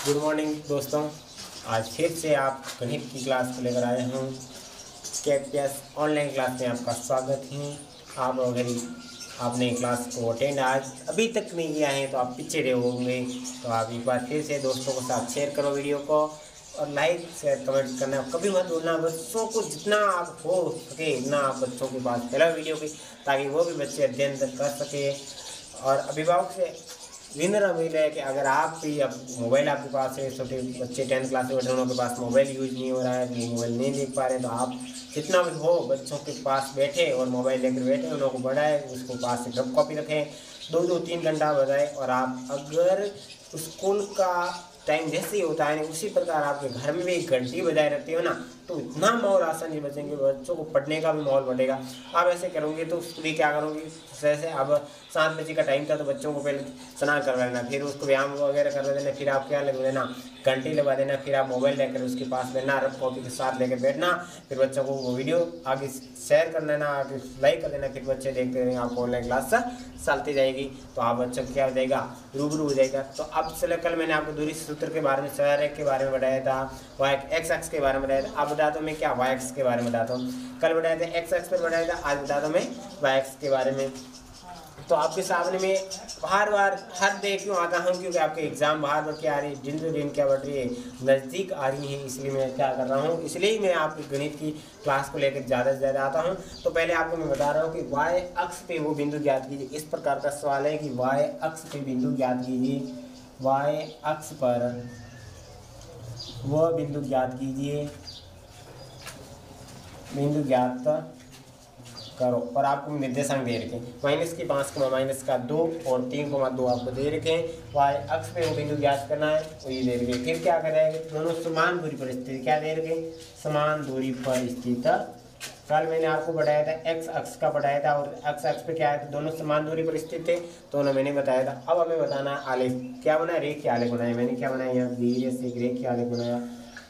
Good morning दोस्तों। आज फिर से आप गणित की क्लास को लेकर आए हूँ। KPS ऑनलाइन क्लास में आपका स्वागत है। आप अगर आपने क्लास को अटेंड आज अभी तक नहीं किया है तो आप पीछे रहे होंगे, तो आप एक बार फिर से दोस्तों के साथ शेयर करो वीडियो को और लाइक शेयर कमेंट करना कभी मत भूलना। बच्चों को जितना आप हो सके इतना आप बच्चों के पास फैलाओ वीडियो की, ताकि वो भी बच्चे अध्ययन कर सके। और अभिभावक से विनम्र अपील है कि अगर आप भी अब मोबाइल आपके पास है, छोटे बच्चे 10th क्लास से बच्चों के पास मोबाइल यूज नहीं हो रहा है, मोबाइल नहीं देख पा रहे, तो आप जितना भी हो बच्चों के पास बैठे और मोबाइल लेकर बैठे उन लोगों को बढ़ाए, उसको पास से रफ कॉपी रखें, 2-3 घंटा बताए। और आप अगर स्कूल का टाइम जैसे ही होता है उसी प्रकार आपके घर में भी एक घंटी बजाय रखते हो ना, तो इतना माहौल आसानी बचेंगे, बच्चों को पढ़ने का भी माहौल बढ़ेगा। आप ऐसे करोगे तो भी क्या करोगे, जैसे अब 7 बजे का टाइम था तो बच्चों को पहले स्नान करवा देना, फिर उसको व्यायाम वगैरह करवा देना, फिर आप क्या लगवा देना, घंटी लगा देना, फिर आप मोबाइल लेकर उसके पास बैठना, रफ कॉपी के साथ लेकर बैठना, फिर बच्चों को वो वीडियो आगे शेयर कर देना, आगे लाइक कर देना, फिर बच्चे देखते रहेंगे, आपको ऑनलाइन क्लास चलती जाएगी, तो आप बच्चों को क्या हो जाएगा, रूबरू हो जाएगा। तो अब चलो, कल मैंने आपको दूरी सूत्र के बारे में, सहायक के बारे में बताया था, वाई एक्स अक्ष के बारे में बताया था। अब बताता हूँ मैं क्या वाई एक्स के बारे में बताता हूँ। कल बताया था एक्स अक्ष पर बताया था, आज बताता हूँ मैं वाई एक्स के बारे में। तो आपके सामने में बार बार हर डे क्यों आता हूँ, क्योंकि आपके एग्जाम बार बार क्या आ रही है, दिन दिन क्या बढ़ रही है, नज़दीक आ रही है, इसलिए मैं क्या कर रहा हूँ, इसलिए मैं आपकी गणित की क्लास को लेकर ज़्यादा से ज़्यादा आता हूँ। तो पहले आपको मैं बता रहा हूँ कि वाई अक्ष पे वो बिंदु ज्ञात कीजिए। इस प्रकार का सवाल है कि वाई अक्ष पे बिंदु ज्ञात कीजिए, वाई अक्ष पर वह बिंदु ज्ञात कीजिए, बिंदु ज्ञात करो। और आपको निर्देशांक दे रखे -5, -2 और 3,2 आपको दे रखे। वाई अक्ष पे वो बिंदु ज्ञात करना है, वो ये दे रखे। फिर क्या करेंगे, दोनों समान दूरी पर स्थित, क्या दे रखे, समान दूरी पर स्थित। कल मैंने आपको बताया था एक्स अक्ष का बताया था, और एक्स अक्ष पे क्या है, दोनों समान दूरी पर स्थित थे, दोनों मैंने बताया था। अब हमें बताना है आलेख, क्या बनाया, रेखीय आलेख बनाया। मैंने क्या बनाया, यहाँ धीरे से एक रेखीय आलेख बनाया।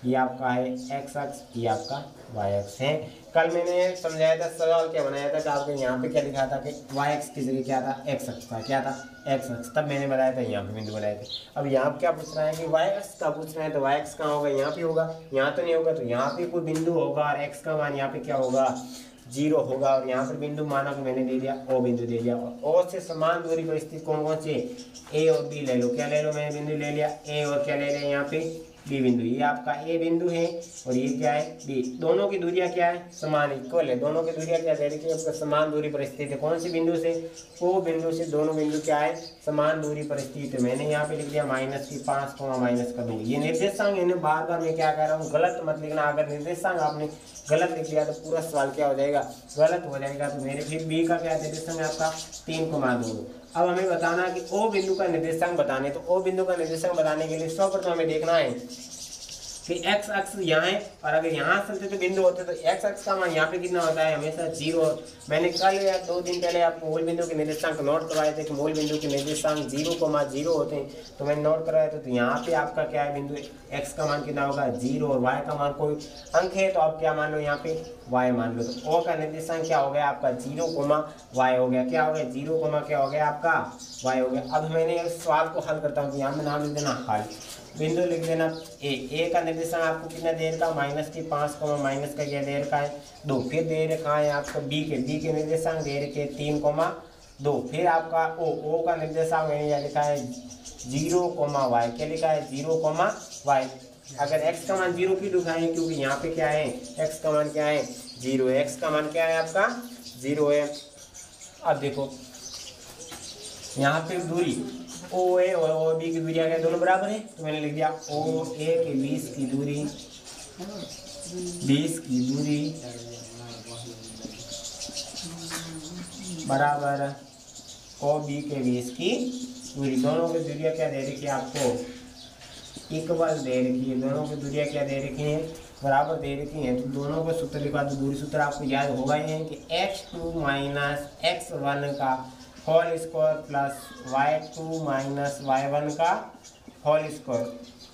ये आपका है एक्स अक्ष, ये आपका वाई अक्ष है। कल मैंने समझाया था, सवाल क्या बनाया था कि आपके यहाँ पे क्या लिखा था कि वाई अक्ष की जगह क्या था, एक्स अक्ष था, क्या था, एक्स अक्ष। तब मैंने बताया था यहाँ पे बिंदु बनाए थे। अब यहाँ पे क्या पूछ रहा है कि वाई अक्ष का पूछ रहे हैं, तो वाई अक्ष कहाँ होगा, यहाँ पे होगा, यहाँ तो नहीं होगा, तो यहाँ पे कोई बिंदु होगा और एक्स का मान यहाँ पे क्या होगा, 0 होगा। और यहाँ पर बिंदु माना कि मैंने दे दिया, ओ बिंदु दे दिया। और से समान दूरी पर स्थित कौन कौन से, ए और बी ले लो, क्या ले लो, मैंने बिंदु ले लिया ए, और क्या ले लिया यहाँ पे बी बिंदु। ये आपका ए बिंदु है और ये क्या है, बी। दोनों की दूरियां क्या है, समान, इक्वल है। दोनों की दूरियां क्या दे रखी है, आपका समान दूरी पर स्थित है। कौन सी बिंदु से, ओ बिंदु से दोनों बिंदु क्या है, समान दूरी पर स्थित है। मैंने यहाँ पे लिख दिया -5, -2। ये निर्देशांक इन्हें बार बार मैं क्या कह रहा हूँ, गलत मत लिखना। अगर निर्देशांक आपने गलत लिख दिया तो पूरा सवाल क्या हो जाएगा, गलत हो जाएगा। तो मेरे फिर बी का क्या निर्देशांक है आपका, 3,2। अब हमें बताना कि ओ बिंदु का निर्देशांक बताने, तो ओ बिंदु का निर्देशांक बताने के लिए सर्वप्रथम हमें देखना है कि एक्स अक्ष यहाँ है, और अगर यहाँ चलते तो बिंदु होते तो एक्स अक्ष का मान यहाँ पे कितना होता है, हमेशा 0। मैंने कल या 2 दिन पहले आपको मूल बिंदु के निर्देशांक नोट करवाए थे कि मूल बिंदु के निर्देशांक 0,0 होते हैं, तो मैंने नोट करवाया था। तो यहाँ पे आपका क्या है, बिंदु एक्स का मान कितना होगा, 0, और वाई का मान कोई अंक है तो आप क्या मान लो, यहाँ पे वाई मान लो। तो ओ का निर्देशांक क्या हो गया आपका, 0,y हो गया, क्या हो गया, 0, क्या हो गया आपका, y हो गया। अब मैंने इस सवाल को हल करता हूँ, यहाँ में नाम लिख देना हल, बिंदु लिख देना ए का निर्देशांक आपको कितना दे रखा, -5, माइनस का क्या दे रखा है, 2। फिर दे रखा है आपको बी के निर्देशांक दे रखे 3,2। फिर आपका ओ का निर्देशांक मैंने यहाँ लिखा है 0,y, क्या लिखा है, 0,y। अगर x का मान 0 क्यों लिखा है, क्योंकि यहाँ पे क्या है, x का मान क्या है, 0 है, x का मान क्या है आपका, 0 है। अब देखो यहाँ पे दूरी ओ ए और ओ बी की दूरी क्या दोनों बराबर है, तो मैंने लिख दिया ओ ए के 20 की दूरी बराबर ओ बी के 20 की दूरी। दोनों की दूरियां क्या दे रखी है आपको, इक्वल दे रखी है। दोनों की दूरियां क्या दे रखी हैं, बराबर दे रखी हैं। तो दोनों को सूत्र लिखा, तो दूरी सूत्र आपको याद होगा ही है कि x2 - x1 का whole square plus y2 - y1 का होल स्क्वायर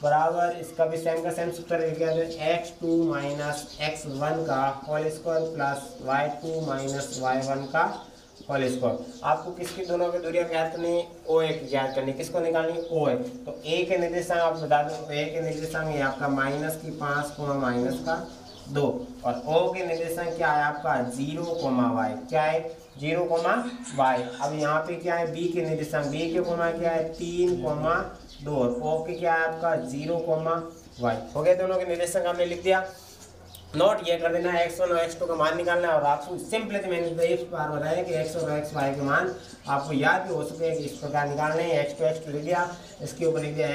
बराबर, इसका भी सेम का सेम सूत्र लिख दिया, x2 - x1 का whole square plus y2 - y1 का होल स्क्वायर। आपको किसकी दोनों की दूरियां ज्ञात करनी है, ओ ए की ज्ञात करनी है। किसको निकालनी, ओ ए। तो ए के निर्देशांक आप बता दो, ए के निर्देशांक है आपका -5 -2 और ओ के निर्देशांक क्या है आपका 0, y। क्या है 0, y। अब यहाँ पे क्या है बी के निर्देशांक, बी के कोमा क्या है 3, 2 और ओ के क्या है आपका 0, y। हो गया, दोनों के निर्देशांक हमने लिख दिया। नोट ये कर देना x1 और x2 का मान निकालना है। और आपको सिंपली मैंने इस बार बताया कि x और x y के मान आपको याद भी हो सके कि इस प्रकार निकालने हैं। x2 लिख दिया, इसके ऊपर लिख दिया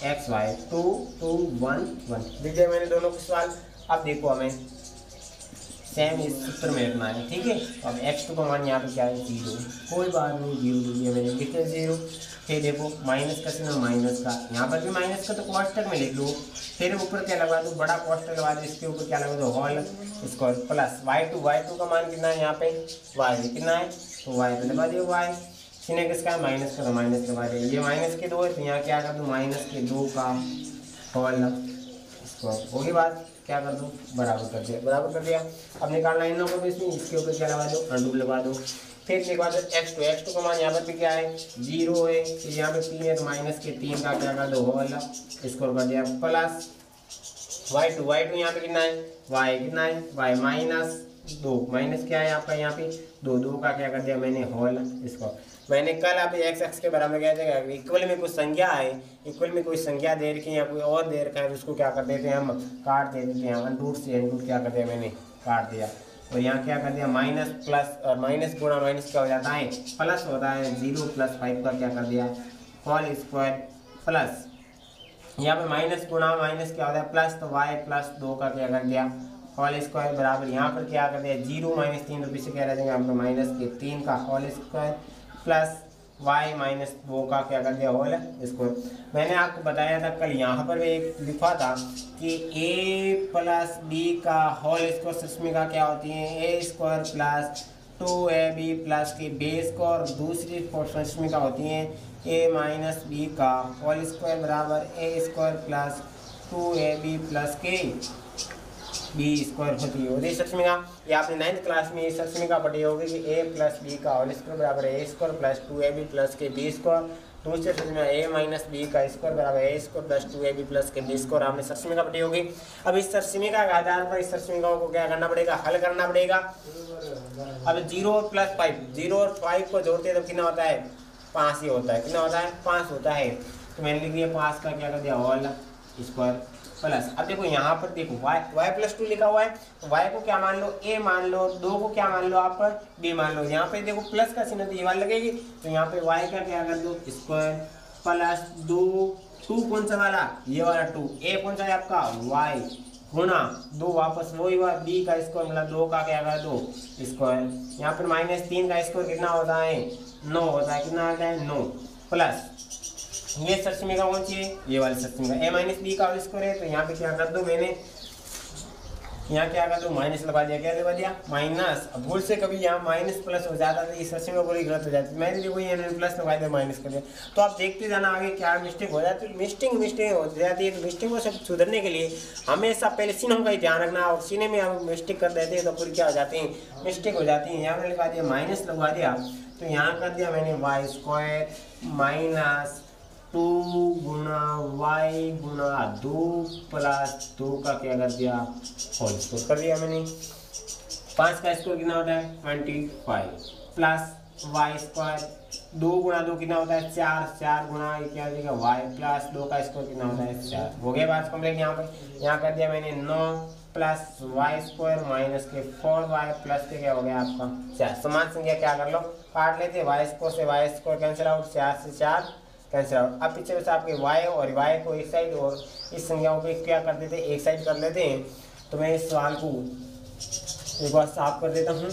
x y 2 2 1 1 लिख दिया मैंने दोनों के सवाल। अब देखो हमें सेम इस सूत्र में रखना है, ठीक है। अब x2 का मान यहाँ पे क्या है 0, कोई बात नहीं 0 लिख दिया मैंने, लिख दिया 0। फिर देखो माइनस का चिन्ह माइनस का, यहाँ पर भी माइनस का तो कोष्टक में लिख लो। फिर ऊपर क्या लगा दो, बड़ा कोष्टक लगा दो, इसके ऊपर क्या लगा दो होल स्क्वायर प्लस y2 का मान कितना है यहाँ पे y कितना है, तो y पे लगा दियो y। चिन्ह किसका है माइनस का, तो माइनस लगा दिया। ये -2 है तो यहाँ क्या कर दूँ -2 का होल स्क्वायर। होगी बात, क्या कर दो बराबर कर दिया, बराबर कर दिया। अब निकालना इन लोगों को इसमें, इसके ऊपर क्या लगा दो अंडू लगा दो। फिर के बाद x2 का मान यहाँ पर भी क्या है 0 है, फिर यहाँ पे 3 है तो -3 का क्या कर दो होल स्क्वायर कर दिया प्लस y2 यहाँ पे कितना है y कितना है y -2 माइनस क्या है आपका यहाँ पे 2 का क्या कर दिया मैंने होल स्क्वायर। मैंने कल आप x के बराबर क्या देगा, इक्वल में कुछ संख्या है, इक्वल में कोई संख्या दे रखी है या कोई और दे रखा है तो उसको क्या कर देते हैं हम काट दे देते हैं। अंडूट से अंडूट क्या कर दिया मैंने काट दिया। और यहाँ क्या कर दिया माइनस प्लस, और माइनस गुणा माइनस क्या हो जाता है प्लस होता है। 0 + 5 का क्या कर दिया होल स्क्वायर प्लस, यहाँ पे माइनस गुणा माइनस क्या होता है प्लस, तो y +2 का क्या कर दिया होल स्क्वायर बराबर यहाँ पर क्या कर दिया 0 -3 तो पीछे क्या रह जाएंगे हम लोग -3 का होल स्क्वायर प्लस y -2 का क्या कर दिया होल स्क्वायर। मैंने आपको बताया था कल, यहाँ पर भी एक लिखा था कि a + b का होल स्क्वायर समीकरण क्या होती है a² + 2ab + के बेस को, और दूसरी समीकरण होती है a - b का होल स्क्वायर बराबर a² + 2ab + के b² होती है। और समीकरण ये आपने 9th क्लास में इस समीकरण पढ़ी होगी कि a + b का होल स्क्वायर बराबर a² + 2ab + के b²। दूसरे समीकरण a - b का स्क्वायर बराबर a² + 2ab + के b² आपने समीकरण पढ़ी होगी। अब इस समीकरण के आधार पर इस समीकरण को क्या करना पड़ेगा, हल करना पड़ेगा। अब 0 + 5, 0 और 5 को जोड़ते हैं तो कितना होता है 5 ही होता है। कितना होता है 5 होता है। तो मैंने लिख दिया 5 का क्या कर दिया होल स्क्वायर प्लस। अब देखो यहाँ पर देखो y + 2 लिखा हुआ है, तो y को क्या मान लो a मान लो, 2 को क्या मान लो आप b मान लो। यहाँ पे देखो प्लस का चिन्ह तो ये वाला लगेगी, तो यहाँ पे y का क्या कर दो स्क्वायर प्लस 2 कौन सा वाला ये वाला 2, a कौन सा है आपका y गुणा 2 वापस वही हुआ b का स्क्वायर मतलब 2 का क्या कर दो स्क्वायर। यहाँ पर -3 का स्क्वायर कितना होता है 9 होता है। कितना आता है 9 प्लस ये समीकरण कौन सी है ये वाली समीकरण a - b का स्क्वायर है। तो यहाँ पे क्या कर दो मैंने यहाँ क्या कर दो माइनस लगा दिया, क्या लगा दिया माइनस। अब भूल से कभी यहाँ माइनस प्लस हो जाता है, इस समीकरण पूरी गलत हो जाती है। मैंने देखो ये प्लस लगा दिया माइनस कर दिया। तो आप देखते जाना आगे क्या मिस्टेक हो जाती है, मिस्टेक हो जाती है। तो मिस्टेक को सब सुधरने के लिए हमेशा पहले चिन्हों का ही ध्यान रखना, और चिन्ह में आप मिस्टेक कर देते हैं तो पूरी क्या हो जाती है मिस्टेक हो जाती है। यहाँ मैंने लगा दिया माइनस लगवा दिया, तो यहाँ कर दिया मैंने y² - 2 गुणा y गुणा 2 + 2 का क्या कर दिया होल स्क्वायर कर दिया मैंने। 5 का स्क्वायर कितना होता है 25 प्लस y², 2 गुणा 2 कितना होता है 4 गुणा क्या हो जाएगा y + 2 का स्क्वायर कितना होता है 4। हो गया बात कंप्लीट। यहाँ पर यहाँ कर दिया मैंने 9 + y² - के 4y + के क्या हो गया आपका 4। समान संख्या क्या कर लो काट लेते, y² से y² कैंसिल आउट, 4 से 4 कैंसिल आउट। अब पीछे से आपके y और y को एक साइड और इस संख्याओं को क्या कर देते एक साइड कर लेते हैं। तो मैं इस सवाल को एक बार साफ कर देता हूँ।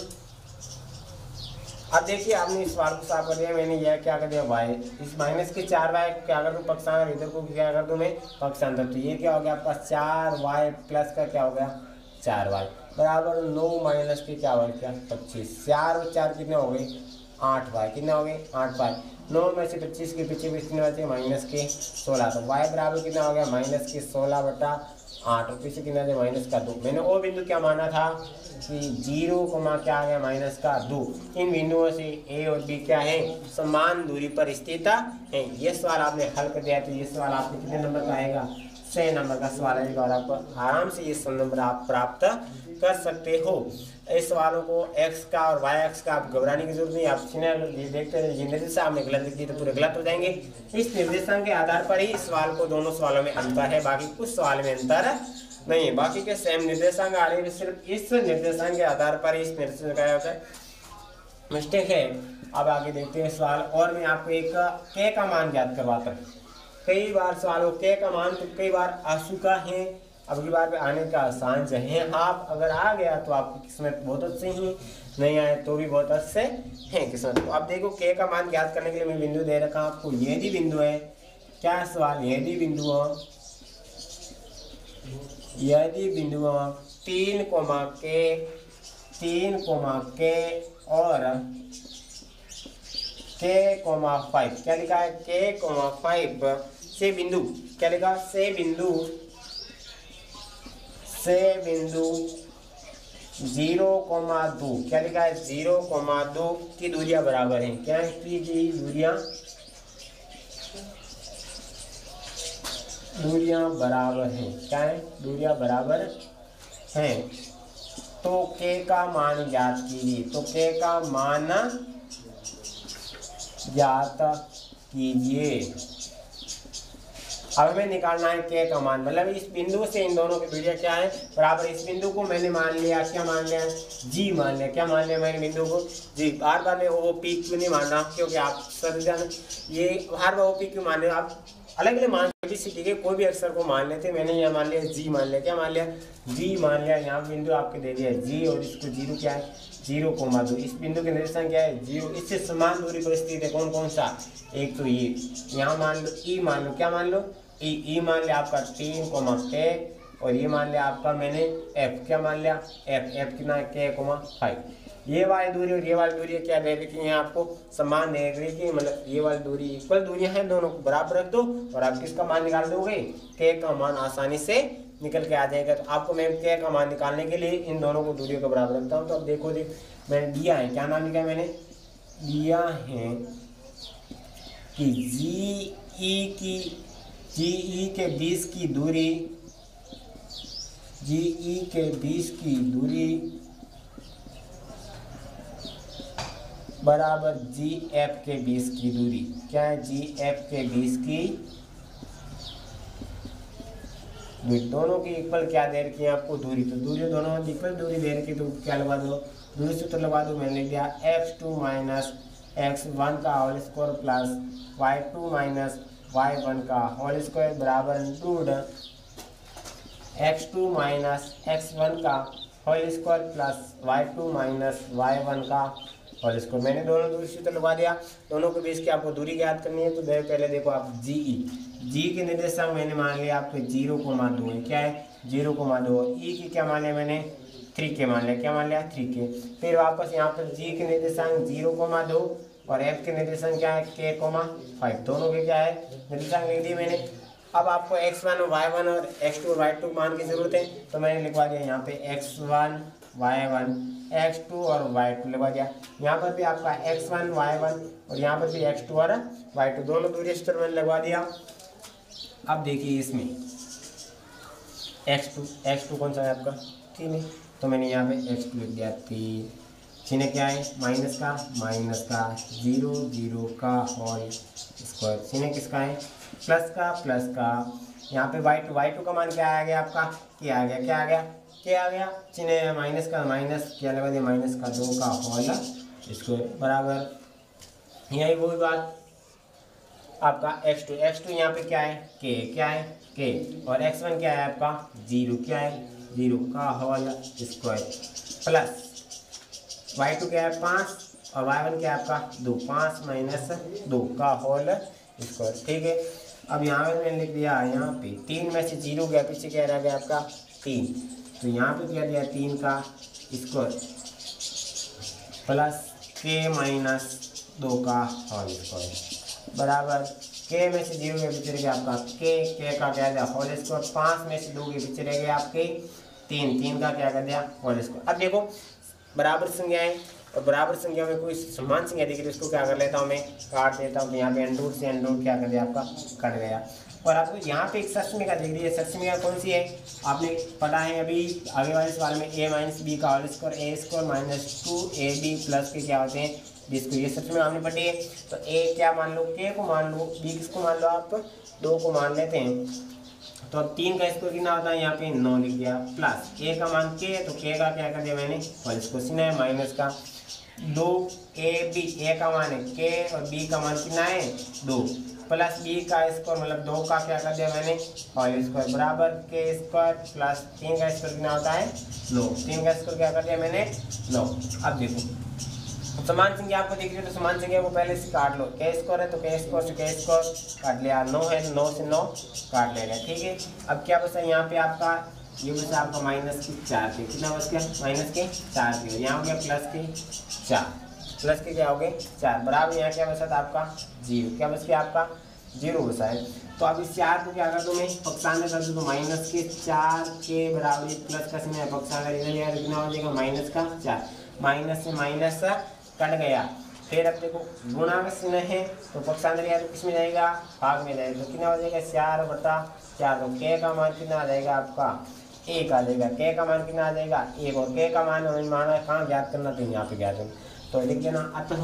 अब देखिए आपने इस सवाल को साफ कर दिया, मैंने यह क्या कर दिया y इस माइनस के 4y क्या कर दूँ पक्षांतर, इधर को क्या कर दूँ मैं पक्षांतर। तो ये क्या हो गया आपका 4y प्लस का क्या हो गया 4y बराबर 9 माइनस के क्या हो गया 25। 4 और 4 कितने हो गए 8y, कितने हो गए 8y। 9 में से 25 के पीछे कितने बचे माइनस के 16। तो y बराबर कितना हो गया माइनस के 16/8 और पीछे कितना है माइनस का 2। मैंने वो बिंदु क्या माना था कि 0 क्या आ गया माइनस का 2। इन बिंदुओं से a और b क्या है समान दूरी पर स्थित है। ये सवाल आपने हल कर दिया तो ये सवाल आपने कितने नंबर का आएगा 6 नंबर का सवाल आएगा और आपको आराम से ये 100 नंबर आप प्राप्त कर सकते हो। इस सवालों को x का और y अक्ष का आप घबराने की जरूरत नहीं। आप ये देखते हैं ये निर्देश आपने गलत लिख दिए तो पूरे गलत हो जाएंगे। इस निर्देशांक के आधार पर ही इस सवाल को दोनों सवालों में अंतर है, बाकी कुछ सवाल में अंतर नहीं है। बाकी के सेम निर्देशांक आ रहे हैं, सिर्फ इस निर्देशांक के आधार पर इस निर्देशांक का होता है मिस्टेक है। अब आगे देखते हैं सवाल और मैं आपको एक k का मान ज्ञात करवाता हूँ। कई बार सवालों k का मान तो कई बार आशुका है, अब की बार पे आने का आसान है। आप अगर आ गया तो आपकी किस्मत बहुत अच्छी ही, नहीं आए तो भी बहुत अच्छे हैं किस्मत। तो अब देखो k का मान ज्ञात करने के लिए मैं बिंदु दे रखा हूँ आपको। यदि बिंदु है क्या सवाल यदि बिंदु 3, और k, 5 क्या लिखा है k, 5 से बिंदु क्या लिखा से बिंदु 0,2 क्या लिखा है 0,2 की दूरियां बराबर हैं। क्या है की दूरियां बराबर हैं। क्या है दूरियां बराबर हैं। तो k का मान ज्ञात कीजिए। तो k का मान ज्ञात कीजिए। अब हमें निकालना है k का मान, मतलब इस बिंदु से इन दोनों की दूरियां क्या है बराबर। इस बिंदु को मैंने मान लिया क्या मान लिया g मान लिया। क्या मान लिया मैंने बिंदु को g। बार बार मैं ओ पी क्यों नहीं मान रहा क्योंकि आप सर जान ये हर बार ओ पी क्यों मान रहे हो। आप अलग अलग मान लीजिए के कोई भी अक्षर को मान लेते। मैंने यहाँ मान लिया g मान लिया। क्या मान लिया g मान लिया। यहाँ बिंदु आपके दे दिया g और इसको 0 क्या है 0,2। इस बिंदु के निर्देशांक क्या है 0। इससे समान दूरी पर स्थित है कौन कौन सा। एक तो ये यहाँ मान लो e मान लो। क्या मान लो ई मान लिया आपका 3,k और ये मान लिया आपका मैंने f। क्या मान लिया f कितना है k, 5। ये वाली दूरी और ये वाली दूरी क्या दे रखी है आपको समान दे रखी है, मतलब ये वाली दूरी इक्वल दूरियां हैं, दोनों को बराबर रख दो और आप किसका मान निकाल दोगे k का मान आसानी से निकल के आ जाएगा। तो आपको मैं k का मान निकालने के लिए इन दोनों को दूरियों को बराबर रखता हूँ। तो अब देखो मैंने दिया है क्या नाम लिखा है मैंने दिया है कि GE के 20 की दूरी बराबर GF के 20 की दूरी। क्या है GF के 20 की दूरी। दोनों की इक्वल क्या दे रखी है आपको दूरी। तो दूरी दोनों इक्वल दूरी दे रखी तो क्या लगा दो दूरी सूत्र लगा दो। मैंने लिया x2 - x1 का whole square plus y2 - y1 का होल स्क्वायर बराबर इंटूड x2 - x1 का whole square plus y2 - y1 का होल स्क्वायर। मैंने दोनों दूरी सूत्र लगा दिया। दोनों के बीच की आपको दूरी ज्ञात करनी है। तो पहले देखो आप जी के निर्देशांक मैंने मान लिया आपके 0,2 है। क्या है 0,2। ई की क्या मान लिया मैंने 3k मान लिया। क्या मान लिया 3k। फिर वापस यहाँ पर जी के निर्देशांक 0,2 और f के निर्देशांक क्या है k, 5। दोनों के क्या है निर्देशांक लिख दिए मैंने। अब आपको x1 और y1 और x2 और y2 मान की जरूरत है तो मैंने लिखवा दिया यहाँ पे x1 y1 x2 और y2 लिखवा दिया। यहाँ पर भी आपका x1 y1 और यहाँ पर भी x2 और y2 दोनों दूरी सूत्र मैंने लगवा दिया। अब देखिए इसमें x2 कौन सा है आपका 3 है तो मैंने यहाँ पे x2 लिख दिया 3। चिन्ह क्या है माइनस का 0 0 का होल स्क्वायर। चिन्ह किसका है प्लस का। यहाँ पे y2 का मान क्या आ गया आपका क्या आ गया चिन्ह माइनस का क्या लगा दिया माइनस का 2 का होल स्क्वायर बराबर। यही वही बात आपका x2 यहाँ पे क्या है k और x1 क्या है आपका 0 क्या है 0 का होल स्क्वायर प्लस y2 क्या है 5 और y1 क्या है आपका 2 5 - 2 का होल स्क्वायर। ठीक है। अब यहाँ पे मैंने लिख दिया यहाँ पे 3 में से 0 गया पीछे क्या रह गया आपका 3 तो यहाँ पे क्या दिया 3 का स्क्वायर प्लस k - 2 का होल स्क्वायर। बराबर के में से 0 के पीछे रह गया आपका के का क्या दिया होल स्क्वायर, 5 में से 2 के पीछे रह गया आपके 3 का क्या कर दिया होल स्क्वायर। अब देखो बराबर संख्याएं और बराबर संख्या में कोई समान संख्या दिख रही है उसको क्या कर लेता हूँ मैं काट देता हूँ। तो यहाँ पे अंडर से अंडर क्या कर दिया आपका कट गया। और आपको यहाँ पे एक सक्षमिका दिख रही है, सक्षमिका कौन सी है आपने पढ़ा है अभी आगे वाले सवाल में a माइनस बी का होल स्क्वायर ए स्क्वायर माइनस 2ab प्लस के क्या होते हैं बी स्क्वायर, ये सक्षमिका हमने पढ़ी है। तो a क्या मान लो k को मान लो, b किसको मान लो आप 2 को मान लेते हैं। तो अब 3 का स्क्वायर कितना होता है यहाँ पे 9 लिख दिया प्लस a का मान k है तो k का क्या कर दिया मैंने होल स्क्वायर सीना है माइनस का 2ab a का मान है k और b का मान कितना है 2 प्लस b का स्क्वायर मतलब 2 का क्या कर दिया मैंने होल स्क्वायर बराबर k स्क्वायर प्लस 3 का स्क्वायर कितना होता है 9, 3 का स्क्वायर क्या कर दिया मैंने 9। अब देखो समान संख्या आपको दिख रही है तो समान संख्या को पहले से काट लो, k स्क्वायर है तो k स्क्वायर से k स्क्वायर काट लिया, 9 है 9 से 9 काट लेगा, ठीक है। अब क्या बचा यहाँ पे आपका ये बचा आपका माइनस के 4 के कितना बच गया माइनस के 4 के, यहाँ हो गया प्लस के 4, प्लस के क्या हो गए 4 बराबर यहाँ क्या बचा था आपका 0, क्या बच गया आपका 0 बचा है। तो अब इस 4 को क्या कर दूँ मैं पक्षांतर कर दूँ तो माइनस के 4 के बराबर प्लस का समय पक्षांतर इधर कितना हो जाएगा माइनस का 4, माइनस से माइनस कट गया। फिर अब देखो गुणा का चिन्ह है तो पक्षांतर या तो किस में जाएगा भाग में जाएगा, तो कितना हो जाएगा 4/4। तो k का मान कितना आ जाएगा आपका 1 आ जाएगा, k का मान कितना आ जाएगा 1 और k का मान हमें माना कहाँ ज्ञात करना तो यहाँ पे ज्ञात करना, तो लिख देना अतः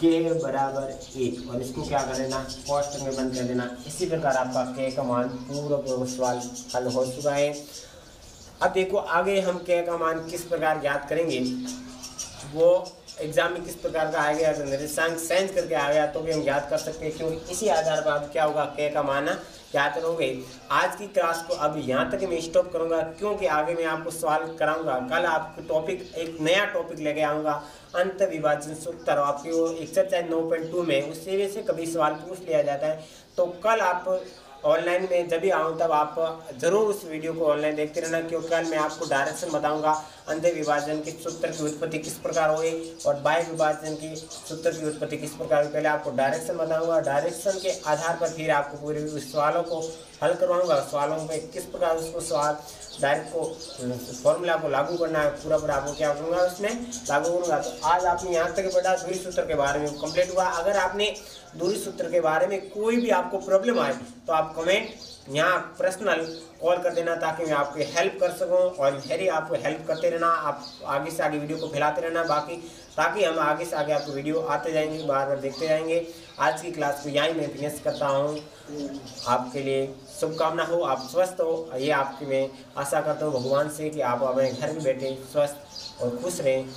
k बराबर 1 और इसको क्या कर देना कोष्टक में बंद कर देना। इसी प्रकार आपका k का मान पूरा सवाल हल हो चुका है। अब देखो आगे हम k का मान किस प्रकार ज्ञात करेंगे, वो एग्जाम में किस प्रकार का आएगा तो निर्देशांक सेंस करके आ गया तो भी हम ज्ञात कर सकते हैं, क्योंकि इसी आधार पर अब क्या होगा k का मान ज्ञात करोगे। आज की क्लास को अब यहाँ तक मैं स्टॉप करूँगा क्योंकि आगे मैं आपको सवाल कराऊंगा। कल आपको टॉपिक एक नया टॉपिक लेके आऊँगा अंत विभाजन सूत्र, आपकी वो एक्सरसाइज 9.2 में उससे भी से कभी सवाल पूछ लिया जाता है। तो कल आप ऑनलाइन में जब भी आऊँ तब आप ज़रूर उस वीडियो को ऑनलाइन देखते रहना, क्योंकि कल मैं आपको डायरेक्शन बताऊंगा अंत विभाजन के सूत्र की उत्पत्ति किस प्रकार हुई और बाह्य विभाजन की सूत्र की उत्पत्ति किस प्रकार हुई। पहले आपको डायरेक्शन बताऊंगा, डायरेक्शन के आधार पर फिर आपको पूरे उस सवालों को हल करवाऊंगा, सवालों में किस प्रकार उसको सवाल डायरेक्ट को फॉर्मूला को लागू करना है पूरा पूरा आपको क्या करूँगा उसमें लागू करूँगा। तो आज आपने यहाँ तक पढ़ा दूरी सूत्र के बारे में कंप्लीट हुआ। अगर आपने दूरी सूत्र के बारे में कोई भी आपको प्रॉब्लम आए तो आप कमेंट यहाँ पर्सनल कॉल कर देना ताकि मैं आपकी हेल्प कर सकूँ और मेरी आपको हेल्प करते रहना, आप आगे से आगे वीडियो को फैलाते रहना बाकी, ताकि हम आगे से आगे आपको वीडियो आते जाएंगे, बार बार देखते जाएंगे। आज की क्लास को यहीं मैं फिनिश करता हूँ। आपके लिए शुभकामना हो, आप स्वस्थ हो, ये आपकी मैं आशा करता हूँ भगवान से कि आप अपने घर में बैठे स्वस्थ और खुश रहें।